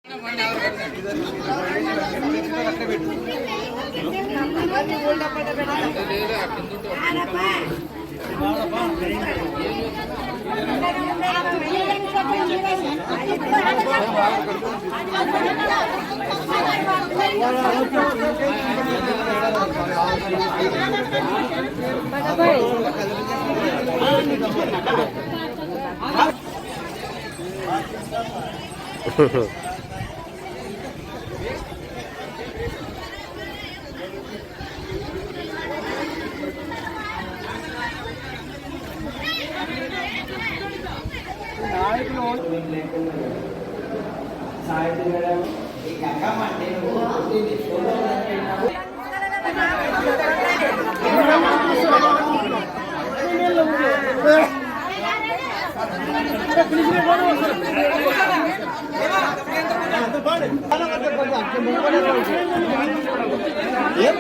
ఏం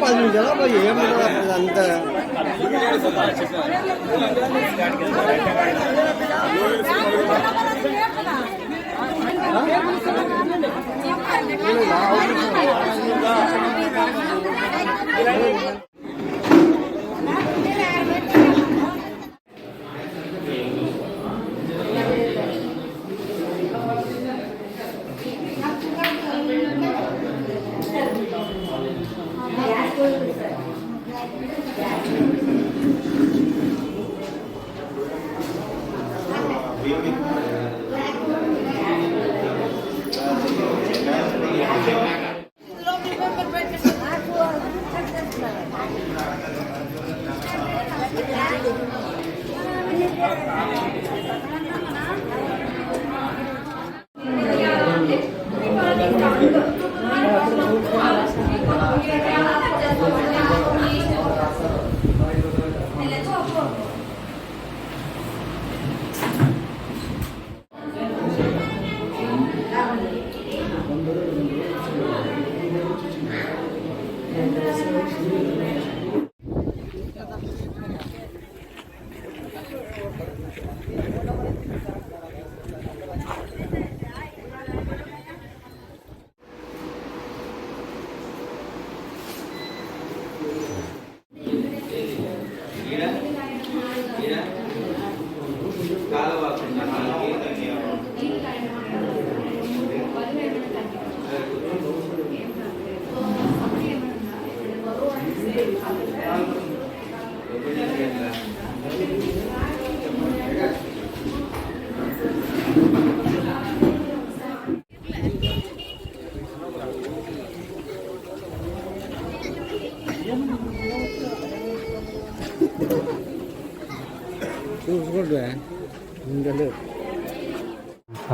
10 నిమిషాలు ఏమంతా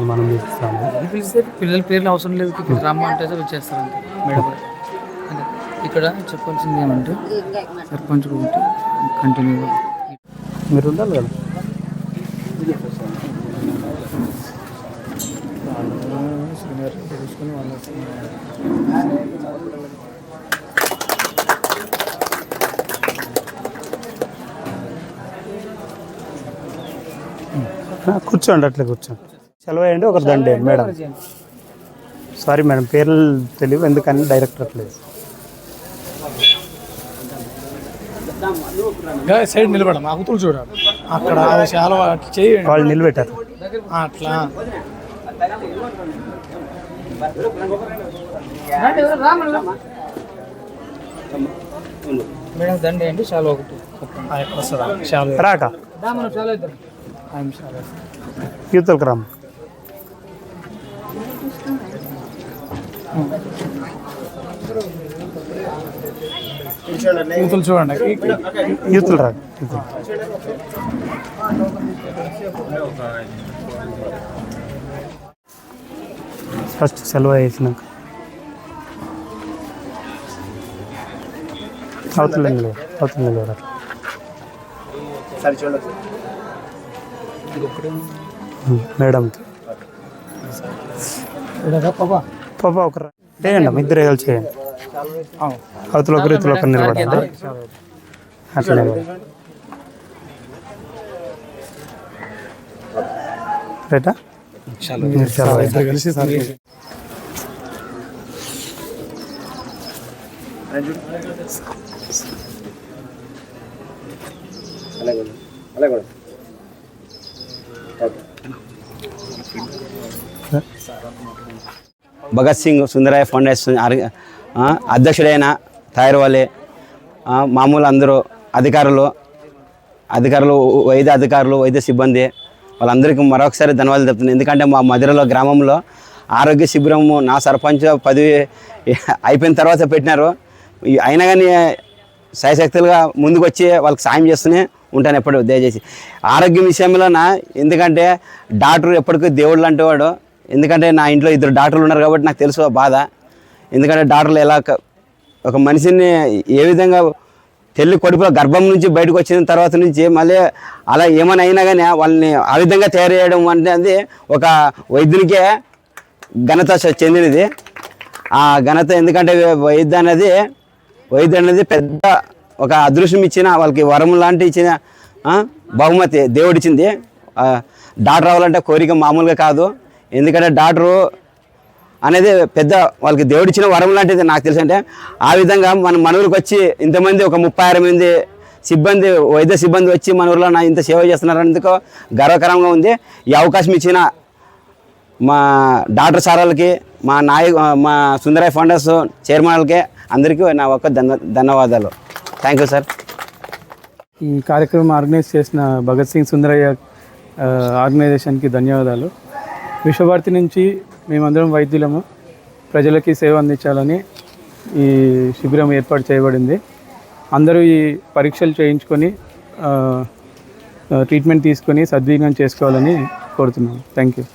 మనం పిలిస్తే పిల్లల పేర్లు అవసరం లేదు, రమ్మంటే వచ్చేస్తారు అంతే మేడం. అదే ఇక్కడ చెప్పాల్సింది ఏమంటే సర్పంచ్ గురించి కంటిన్యూగా మీరు ఉండాలి కదా. సీనియర్ తెలుసుకుని వాళ్ళు కూర్చోండి, అట్లా కూర్చోండి. సెలవు వేయండి, ఒకరు దండే మేడం. సారీ మేడం, పేర్లు తెలియవు ఎందుకని డైరెక్టర్ అట్లేదు. సైడ్ నిలబడ మాకుతులు చూడాలి, అక్కడ చాలా చేయండి. వాళ్ళు నిలబెట్టారు అట్లా. మేడం దండే అండి, చాలా ఒకటి చాలా రాక యూతల్ క్రమ్ యూతులు చూడండి, యూతులు రా. ఫస్ట్ సెలవు వేసినాక అవతల నిలవరు. మేడంకి పాపా ఒకరు చేయండి, ఇద్దరు కలిసి చేయండి. అవతల ఒకరు ఇతల ఒకరు నిలబడండి, అట్లా నిలబడి రైటా. కలిసి భగత్ సింగ్ సుందరయ్య ఫౌండేషన్ అధ్యక్షుడైన తయారువాలే మామూలు అందరూ అధికారులు వైద్య అధికారులు వైద్య సిబ్బంది వాళ్ళందరికీ మరొకసారి ధన్యవాదాలు చెప్తున్నాను. ఎందుకంటే మా మధురలో గ్రామంలో ఆరోగ్య శిబిరము నా సర్పంచ్ పదవి అయిపోయిన తర్వాత పెట్టినారు. అయినా కానీ శాయశక్తులుగా ముందుకు వచ్చి వాళ్ళకి సాయం చేస్తూనే ఉంటాను ఎప్పుడు దయచేసి ఆరోగ్యం విషయంలోన. ఎందుకంటే డాక్టర్ ఎప్పటికీ దేవుళ్ళు అంటేవాడు. ఎందుకంటే నా ఇంట్లో 2 డాక్టర్లు ఉన్నారు కాబట్టి నాకు తెలుసు ఆ బాధ. ఎందుకంటే డాక్టర్లు ఎలా ఒక మనిషిని ఏ విధంగా తెల్లి కొడుకులో గర్భం నుంచి బయటకు వచ్చిన తర్వాత నుంచి మళ్ళీ అలా ఏమైనా అయినా కానీ వాళ్ళని ఆ విధంగా తయారు చేయడం అనేది ఒక వైద్యునికే ఘనత చెందినది. ఆ ఘనత ఎందుకంటే వైద్య అనేది పెద్ద ఒక అదృష్టం ఇచ్చిన వాళ్ళకి వరం లాంటి ఇచ్చిన బహుమతి దేవుడిచ్చింది. డాక్టర్ అవ్వాలంటే కోరిక మామూలుగా కాదు. ఎందుకంటే డాక్టరు అనేది పెద్ద వాళ్ళకి దేవుడిచ్చిన వరం లాంటిది నాకు తెలుసు. అంటే ఆ విధంగా మన ఊరికి వచ్చి ఇంతమంది ఒక 36 మంది సిబ్బంది వైద్య సిబ్బంది వచ్చి మన ఊరిలో ఇంత సేవ చేస్తున్నారనేందుకు గర్వకరంగా ఉంది. ఈ అవకాశం ఇచ్చిన మా డాక్టర్ సార్లకి మా సుందరయ్య ఫౌండేషన్ చైర్మన్లకి అందరికీ నా ఒక్క ధన్యవాదాలు. Thank you sir. ఈ కార్యక్రమం ఆర్గనైజ్ చేసిన భగత్ సింగ్ సుందరయ్య ఆర్గనైజేషన్కి ధన్యవాదాలు. విశ్వభారతి నుంచి మేమందరం వైద్యులము ప్రజలకి సేవ అందించాలని ఈ శిబిరం ఏర్పాటు చేయబడింది. అందరూ ఈ పరీక్షలు చేయించుకొని ట్రీట్మెంట్ తీసుకొని సద్వినియోగం చేసుకోవాలని కోరుతున్నాను. Thank you.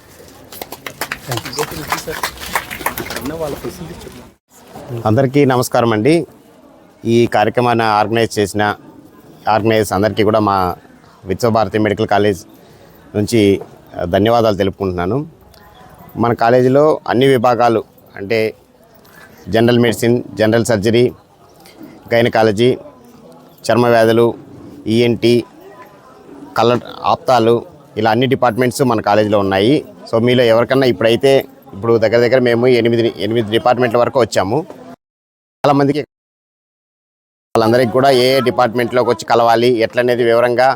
అందరికీ నమస్కారం అండి. ఈ కార్యక్రమాన్ని ఆర్గనైజర్స్ అందరికీ కూడా మా విశ్వభారతి మెడికల్ కాలేజ్ నుంచి ధన్యవాదాలు తెలుపుకుంటున్నాను. మన కాలేజీలో అన్ని విభాగాలు అంటే general medicine, general surgery, gynaecology, చర్మ వ్యాధులు, ఈఎన్టీ, కళ్ళ ఆప్తాలు ఇలా అన్ని డిపార్ట్మెంట్స్ మన కాలేజీలో ఉన్నాయి. సో మీలో ఎవరికన్నా ఇప్పుడు దగ్గర మేము 8 డిపార్ట్మెంట్ల వరకు వచ్చాము. చాలామందికి వాళ్ళందరికీ కూడా ఏ డిపార్ట్మెంట్లోకి వచ్చి కలవాలి ఎట్లనేది వివరంగా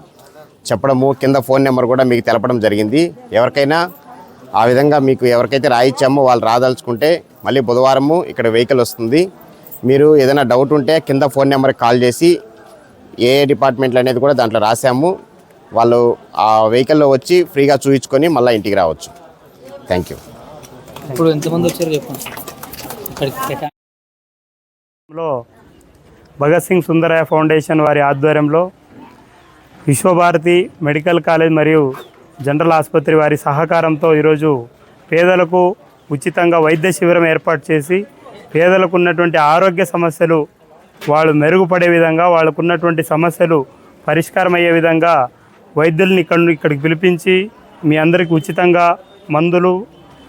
చెప్పడము, కింద ఫోన్ నెంబర్ కూడా మీకు తెలపడం జరిగింది. ఎవరికైనా ఆ విధంగా మీకు ఎవరికైతే రాయిచ్చామో వాళ్ళు రాదలుచుకుంటే మళ్ళీ బుధవారము ఇక్కడ వెహికల్ వస్తుంది. మీరు ఏదైనా డౌట్ ఉంటే కింద ఫోన్ నెంబర్కి కాల్ చేసి ఏ డిపార్ట్మెంట్లు అనేది కూడా దాంట్లో రాసాము. వాళ్ళు ఆ వెహికల్లో వచ్చి ఫ్రీగా చూయించుకొని మళ్ళీ ఇంటికి రావచ్చు. Thank you. ఇప్పుడు ఎంతమంది వచ్చారు చెప్పండి. భగత్ సింగ్ సుందరయ్య ఫౌండేషన్ వారి ఆధ్వర్యంలో విశ్వభారతి మెడికల్ కాలేజ్ మరియు జనరల్ ఆసుపత్రి వారి సహకారంతో ఈరోజు పేదలకు ఉచితంగా వైద్య శిబిరం ఏర్పాటు చేసి పేదలకు ఉన్నటువంటి ఆరోగ్య సమస్యలు వాళ్ళు మెరుగుపడే విధంగా, వాళ్ళకు ఉన్నటువంటి సమస్యలు పరిష్కారం అయ్యే విధంగా వైద్యుల్ని ఇక్కడికి పిలిపించి మీ అందరికీ ఉచితంగా మందులు,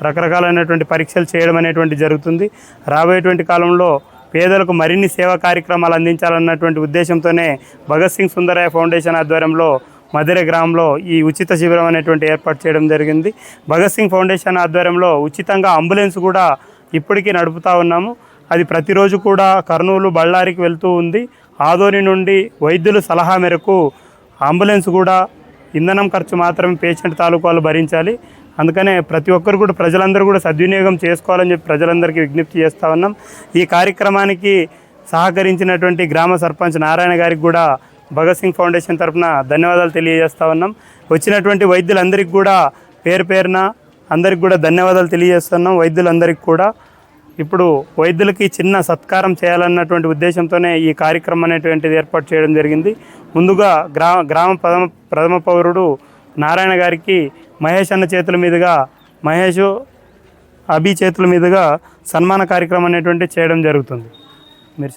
రకరకాలైనటువంటి పరీక్షలు చేయడం అనేటువంటి జరుగుతుంది. రాబోయేటువంటి కాలంలో పేదలకు మరిన్ని సేవా కార్యక్రమాలు అందించాలన్నటువంటి ఉద్దేశంతోనే భగత్ సింగ్ సుందరయ్య ఫౌండేషన్ ఆధ్వర్యంలో మధుర గ్రామంలో ఈ ఉచిత శిబిరం అనేటువంటి ఏర్పాటు చేయడం జరిగింది. భగత్ సింగ్ ఫౌండేషన్ ఆధ్వర్యంలో ఉచితంగా అంబులెన్స్ కూడా ఇప్పటికీ నడుపుతూ ఉన్నాము. అది ప్రతిరోజు కూడా కర్నూలు, బళ్ళారికి వెళ్తూ ఉంది. ఆదోని నుండి వైద్యుల సలహా మేరకు అంబులెన్స్ కూడా ఇంధనం ఖర్చు మాత్రమే పేషెంట్ తాలూకు వాళ్ళు భరించాలి. అందుకనే ప్రతి ఒక్కరు కూడా ప్రజలందరూ కూడా సద్వినియోగం చేసుకోవాలని చెప్పి ప్రజలందరికీ విజ్ఞప్తి చేస్తూ ఉన్నాం. ఈ కార్యక్రమానికి సహకరించినటువంటి గ్రామ సర్పంచ్ నారాయణ గారికి కూడా భగత్ సింగ్ ఫౌండేషన్ తరఫున ధన్యవాదాలు తెలియజేస్తూ ఉన్నాం. వచ్చినటువంటి వైద్యులందరికీ కూడా పేరున అందరికి కూడా ధన్యవాదాలు తెలియజేస్తున్నాం. వైద్యులందరికీ కూడా ఇప్పుడు వైద్యులకి చిన్న సత్కారం చేయాలన్నటువంటి ఉద్దేశంతోనే ఈ కార్యక్రమం అనేటువంటిది ఏర్పాటు చేయడం జరిగింది. ముందుగా గ్రామ ప్రథమ పౌరుడు నారాయణ గారికి మహేష్ అన్న చేతుల మీదుగా, అభి చేతుల మీదుగా సన్మాన కార్యక్రమం అనేటువంటి చేయడం జరుగుతుంది. మీరు